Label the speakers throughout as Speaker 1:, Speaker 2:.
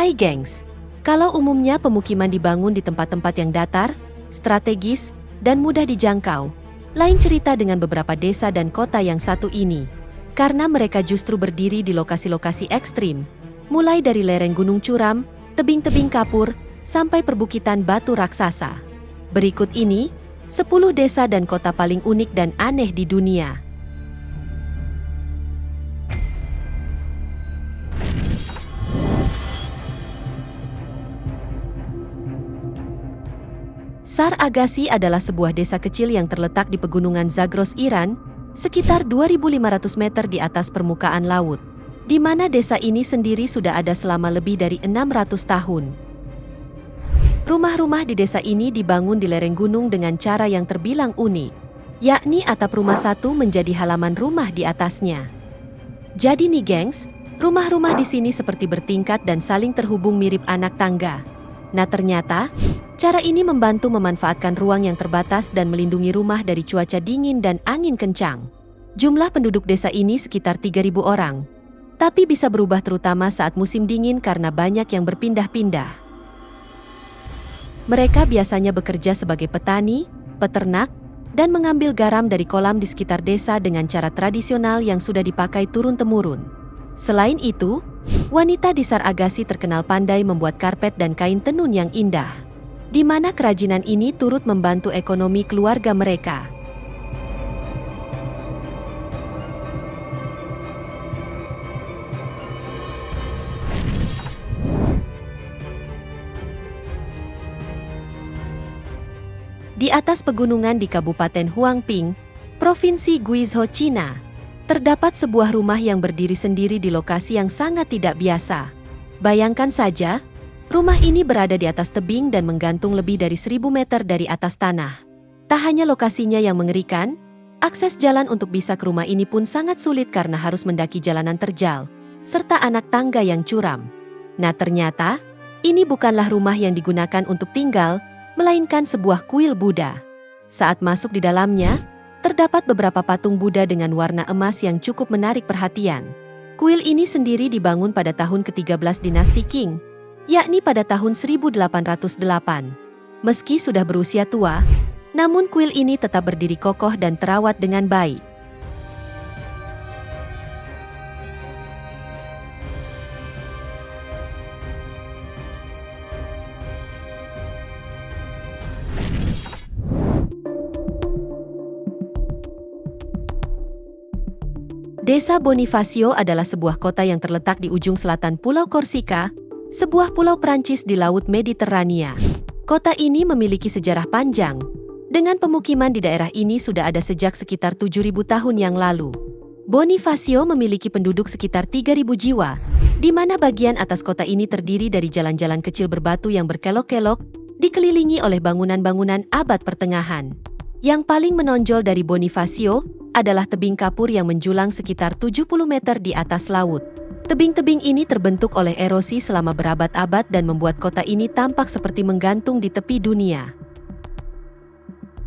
Speaker 1: Hai gengs, kalau umumnya pemukiman dibangun di tempat-tempat yang datar, strategis, dan mudah dijangkau, lain cerita dengan beberapa desa dan kota yang satu ini. Karena mereka justru berdiri di lokasi-lokasi ekstrim, mulai dari lereng gunung curam, tebing-tebing kapur, sampai perbukitan batu raksasa. Berikut ini, 10 desa dan kota paling unik dan aneh di dunia. Sar Agassi adalah sebuah desa kecil yang terletak di pegunungan Zagros, Iran, sekitar 2.500 meter di atas permukaan laut, di mana desa ini sendiri sudah ada selama lebih dari 600 tahun. Rumah-rumah di desa ini dibangun di lereng gunung dengan cara yang terbilang unik, yakni atap rumah satu menjadi halaman rumah di atasnya. Jadi nih gengs, rumah-rumah di sini seperti bertingkat dan saling terhubung mirip anak tangga. Nah ternyata, cara ini membantu memanfaatkan ruang yang terbatas dan melindungi rumah dari cuaca dingin dan angin kencang. Jumlah penduduk desa ini sekitar 3.000 orang. Tapi bisa berubah terutama saat musim dingin karena banyak yang berpindah-pindah. Mereka biasanya bekerja sebagai petani, peternak, dan mengambil garam dari kolam di sekitar desa dengan cara tradisional yang sudah dipakai turun-temurun. Selain itu, wanita di Sar Agassi terkenal pandai membuat karpet dan kain tenun yang indah, di mana kerajinan ini turut membantu ekonomi keluarga mereka. Di atas pegunungan di Kabupaten Huangping, Provinsi Guizhou, Cina, terdapat sebuah rumah yang berdiri sendiri di lokasi yang sangat tidak biasa. Bayangkan saja, rumah ini berada di atas tebing dan menggantung lebih dari 1.000 meter dari atas tanah. Tak hanya lokasinya yang mengerikan, akses jalan untuk bisa ke rumah ini pun sangat sulit karena harus mendaki jalanan terjal, serta anak tangga yang curam. Nah ternyata, ini bukanlah rumah yang digunakan untuk tinggal, melainkan sebuah kuil Buddha. Saat masuk di dalamnya, terdapat beberapa patung Buddha dengan warna emas yang cukup menarik perhatian. Kuil ini sendiri dibangun pada tahun ke-13 dinasti Qing, yakni pada tahun 1808. Meski sudah berusia tua, namun kuil ini tetap berdiri kokoh dan terawat dengan baik. Desa Bonifacio adalah sebuah kota yang terletak di ujung selatan Pulau Korsika, sebuah pulau Prancis di Laut Mediterania. Kota ini memiliki sejarah panjang, dengan pemukiman di daerah ini sudah ada sejak sekitar 7.000 tahun yang lalu. Bonifacio memiliki penduduk sekitar 3.000 jiwa, di mana bagian atas kota ini terdiri dari jalan-jalan kecil berbatu yang berkelok-kelok, dikelilingi oleh bangunan-bangunan abad pertengahan. Yang paling menonjol dari Bonifacio adalah tebing kapur yang menjulang sekitar 70 meter di atas laut. Tebing-tebing ini terbentuk oleh erosi selama berabad-abad dan membuat kota ini tampak seperti menggantung di tepi dunia.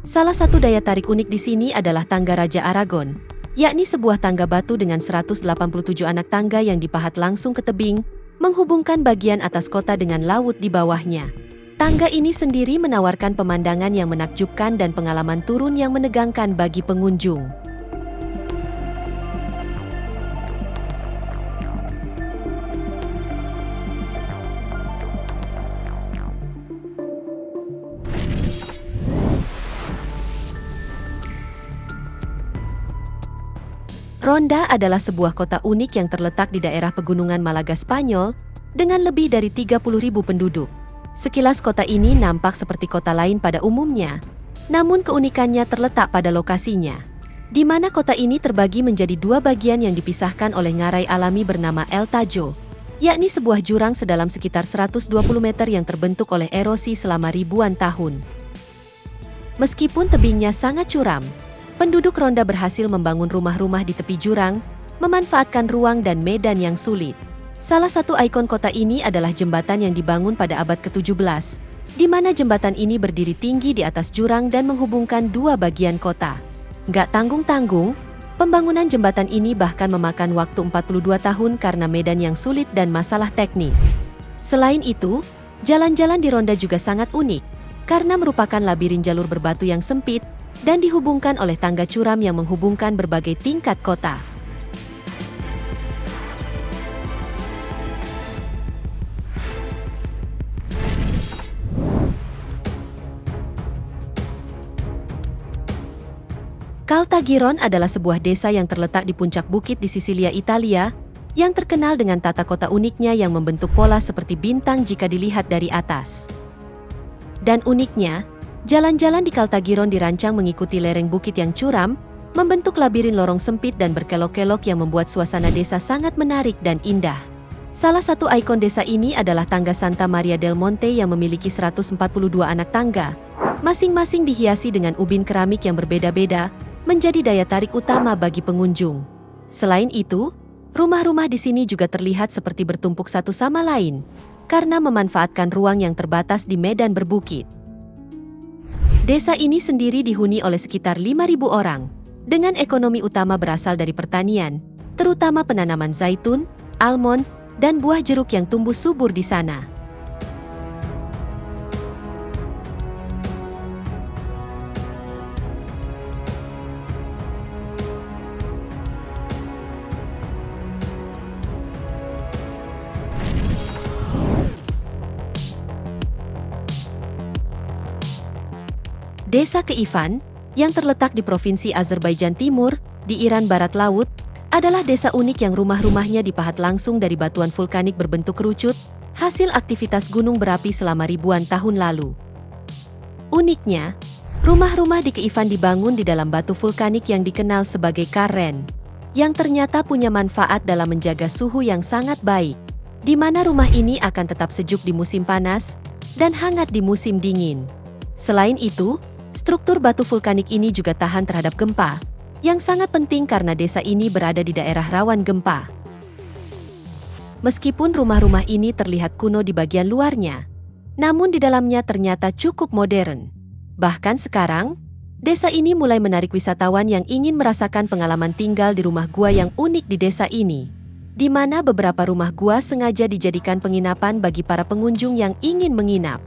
Speaker 1: Salah satu daya tarik unik di sini adalah Tangga Raja Aragon, yakni sebuah tangga batu dengan 187 anak tangga yang dipahat langsung ke tebing, menghubungkan bagian atas kota dengan laut di bawahnya. Tangga ini sendiri menawarkan pemandangan yang menakjubkan dan pengalaman turun yang menegangkan bagi pengunjung. Ronda adalah sebuah kota unik yang terletak di daerah pegunungan Malaga, Spanyol, dengan lebih dari 30.000 penduduk. Sekilas kota ini nampak seperti kota lain pada umumnya, namun keunikannya terletak pada lokasinya, di mana kota ini terbagi menjadi dua bagian yang dipisahkan oleh ngarai alami bernama El Tajo, yakni sebuah jurang sedalam sekitar 120 meter yang terbentuk oleh erosi selama ribuan tahun. Meskipun tebingnya sangat curam, penduduk Ronda berhasil membangun rumah-rumah di tepi jurang, memanfaatkan ruang dan medan yang sulit. Salah satu ikon kota ini adalah jembatan yang dibangun pada abad ke-17, di mana jembatan ini berdiri tinggi di atas jurang dan menghubungkan dua bagian kota. Nggak tanggung-tanggung, pembangunan jembatan ini bahkan memakan waktu 42 tahun karena medan yang sulit dan masalah teknis. Selain itu, jalan-jalan di Ronda juga sangat unik, karena merupakan labirin jalur berbatu yang sempit dan dihubungkan oleh tangga curam yang menghubungkan berbagai tingkat kota. Caltagirone adalah sebuah desa yang terletak di puncak bukit di Sisilia, Italia, yang terkenal dengan tata kota uniknya yang membentuk pola seperti bintang jika dilihat dari atas. Dan uniknya, jalan-jalan di Caltagirone dirancang mengikuti lereng bukit yang curam, membentuk labirin lorong sempit dan berkelok-kelok yang membuat suasana desa sangat menarik dan indah. Salah satu ikon desa ini adalah tangga Santa Maria del Monte yang memiliki 142 anak tangga, masing-masing dihiasi dengan ubin keramik yang berbeda-beda, menjadi daya tarik utama bagi pengunjung. Selain itu, rumah-rumah di sini juga terlihat seperti bertumpuk satu sama lain, karena memanfaatkan ruang yang terbatas di medan berbukit. Desa ini sendiri dihuni oleh sekitar 5.000 orang, dengan ekonomi utama berasal dari pertanian, terutama penanaman zaitun, almond, dan buah jeruk yang tumbuh subur di sana. Desa Keivan, yang terletak di Provinsi Azerbaijan Timur, di Iran Barat Laut, adalah desa unik yang rumah-rumahnya dipahat langsung dari batuan vulkanik berbentuk kerucut, hasil aktivitas gunung berapi selama ribuan tahun lalu. Uniknya, rumah-rumah di Keivan dibangun di dalam batu vulkanik yang dikenal sebagai karen, yang ternyata punya manfaat dalam menjaga suhu yang sangat baik, di mana rumah ini akan tetap sejuk di musim panas dan hangat di musim dingin. Selain itu, struktur batu vulkanik ini juga tahan terhadap gempa, yang sangat penting karena desa ini berada di daerah rawan gempa. Meskipun rumah-rumah ini terlihat kuno di bagian luarnya, namun di dalamnya ternyata cukup modern. Bahkan sekarang, desa ini mulai menarik wisatawan yang ingin merasakan pengalaman tinggal di rumah gua yang unik di desa ini, di mana beberapa rumah gua sengaja dijadikan penginapan bagi para pengunjung yang ingin menginap.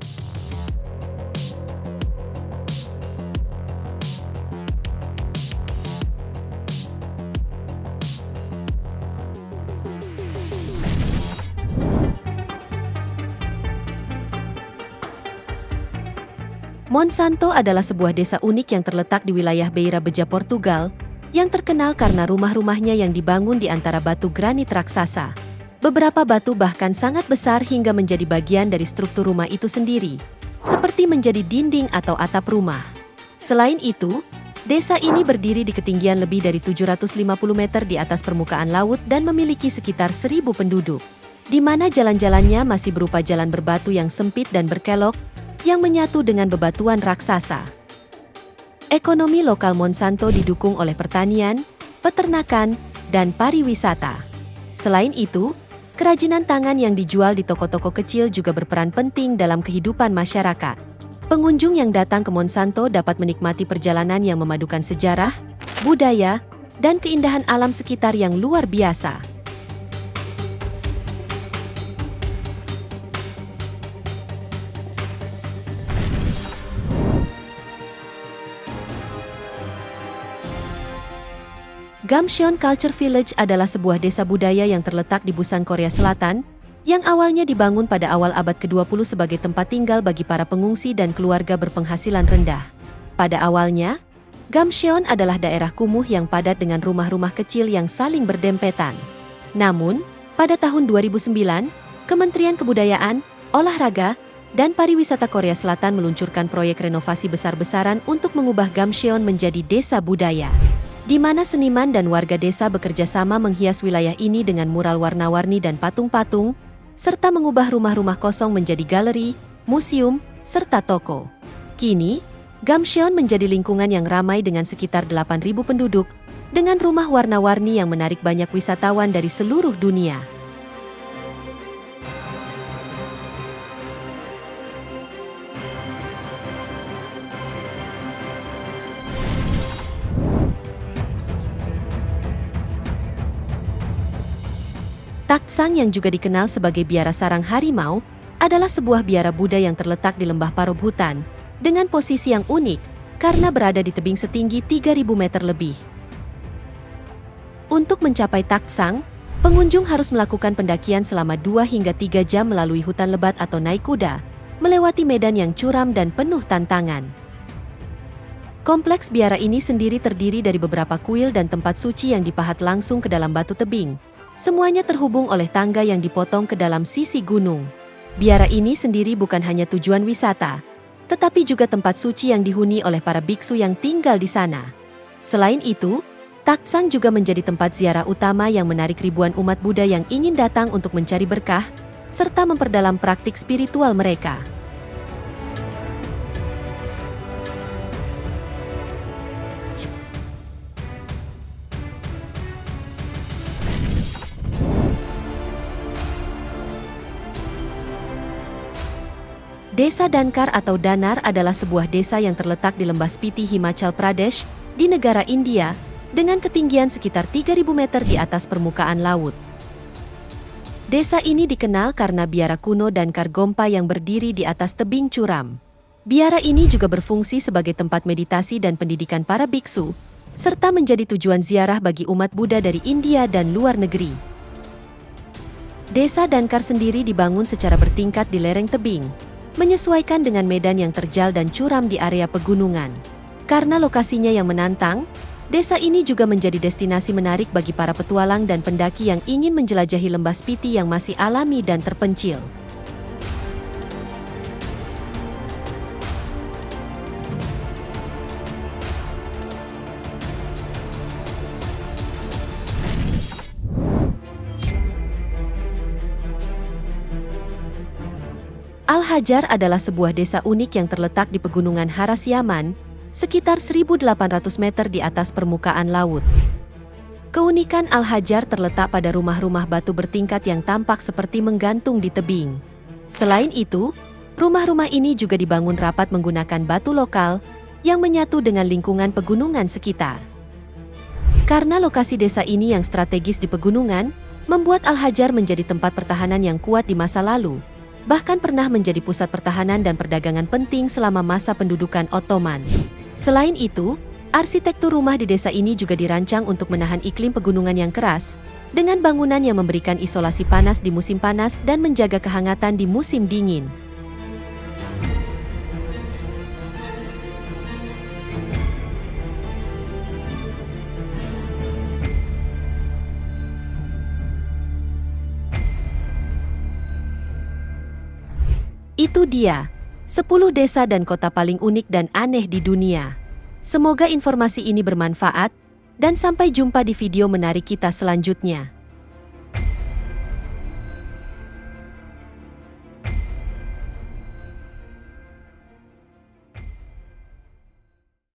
Speaker 1: Monsanto adalah sebuah desa unik yang terletak di wilayah Beira Beja, Portugal, yang terkenal karena rumah-rumahnya yang dibangun di antara batu granit raksasa. Beberapa batu bahkan sangat besar hingga menjadi bagian dari struktur rumah itu sendiri, seperti menjadi dinding atau atap rumah. Selain itu, desa ini berdiri di ketinggian lebih dari 750 meter di atas permukaan laut dan memiliki sekitar 1.000 penduduk, di mana jalan-jalannya masih berupa jalan berbatu yang sempit dan berkelok, yang menyatu dengan bebatuan raksasa. Ekonomi lokal Monsanto didukung oleh pertanian, peternakan, dan pariwisata. Selain itu, kerajinan tangan yang dijual di toko-toko kecil juga berperan penting dalam kehidupan masyarakat. Pengunjung yang datang ke Monsanto dapat menikmati perjalanan yang memadukan sejarah, budaya, dan keindahan alam sekitar yang luar biasa. Gamcheon Culture Village adalah sebuah desa budaya yang terletak di Busan, Korea Selatan, yang awalnya dibangun pada awal abad ke-20 sebagai tempat tinggal bagi para pengungsi dan keluarga berpenghasilan rendah. Pada awalnya, Gamcheon adalah daerah kumuh yang padat dengan rumah-rumah kecil yang saling berdempetan. Namun, pada tahun 2009, Kementerian Kebudayaan, Olahraga, dan Pariwisata Korea Selatan meluncurkan proyek renovasi besar-besaran untuk mengubah Gamcheon menjadi desa budaya, di mana seniman dan warga desa bekerja sama menghias wilayah ini dengan mural warna-warni dan patung-patung, serta mengubah rumah-rumah kosong menjadi galeri, museum, serta toko. Kini, Gamcheon menjadi lingkungan yang ramai dengan sekitar 8.000 penduduk, dengan rumah warna-warni yang menarik banyak wisatawan dari seluruh dunia. Taksang yang juga dikenal sebagai biara sarang harimau, adalah sebuah biara Buddha yang terletak di lembah Parob hutan, dengan posisi yang unik, karena berada di tebing setinggi 3.000 meter lebih. Untuk mencapai Taksang, pengunjung harus melakukan pendakian selama 2 hingga 3 jam melalui hutan lebat atau naik kuda, melewati medan yang curam dan penuh tantangan. Kompleks biara ini sendiri terdiri dari beberapa kuil dan tempat suci yang dipahat langsung ke dalam batu tebing. Semuanya terhubung oleh tangga yang dipotong ke dalam sisi gunung. Biara ini sendiri bukan hanya tujuan wisata, tetapi juga tempat suci yang dihuni oleh para biksu yang tinggal di sana. Selain itu, Taksang juga menjadi tempat ziarah utama yang menarik ribuan umat Buddha yang ingin datang untuk mencari berkah, serta memperdalam praktik spiritual mereka. Desa Dankar atau Danar adalah sebuah desa yang terletak di lembah Spiti Himachal Pradesh, di negara India, dengan ketinggian sekitar 3.000 meter di atas permukaan laut. Desa ini dikenal karena biara kuno Dankar Gompa yang berdiri di atas tebing curam. Biara ini juga berfungsi sebagai tempat meditasi dan pendidikan para biksu, serta menjadi tujuan ziarah bagi umat Buddha dari India dan luar negeri. Desa Dankar sendiri dibangun secara bertingkat di lereng tebing, menyesuaikan dengan medan yang terjal dan curam di area pegunungan. Karena lokasinya yang menantang, desa ini juga menjadi destinasi menarik bagi para petualang dan pendaki yang ingin menjelajahi lembah Spiti yang masih alami dan terpencil. Al-Hajar adalah sebuah desa unik yang terletak di pegunungan Haras Yaman, sekitar 1.800 meter di atas permukaan laut. Keunikan Al-Hajar terletak pada rumah-rumah batu bertingkat yang tampak seperti menggantung di tebing. Selain itu, rumah-rumah ini juga dibangun rapat menggunakan batu lokal yang menyatu dengan lingkungan pegunungan sekitar. Karena lokasi desa ini yang strategis di pegunungan, membuat Al-Hajar menjadi tempat pertahanan yang kuat di masa lalu. Bahkan pernah menjadi pusat pertahanan dan perdagangan penting selama masa pendudukan Ottoman. Selain itu, arsitektur rumah di desa ini juga dirancang untuk menahan iklim pegunungan yang keras, dengan bangunan yang memberikan isolasi panas di musim panas dan menjaga kehangatan di musim dingin. Itu dia, 10 desa dan kota paling unik dan aneh di dunia. Semoga informasi ini bermanfaat, dan sampai jumpa di video menarik kita selanjutnya.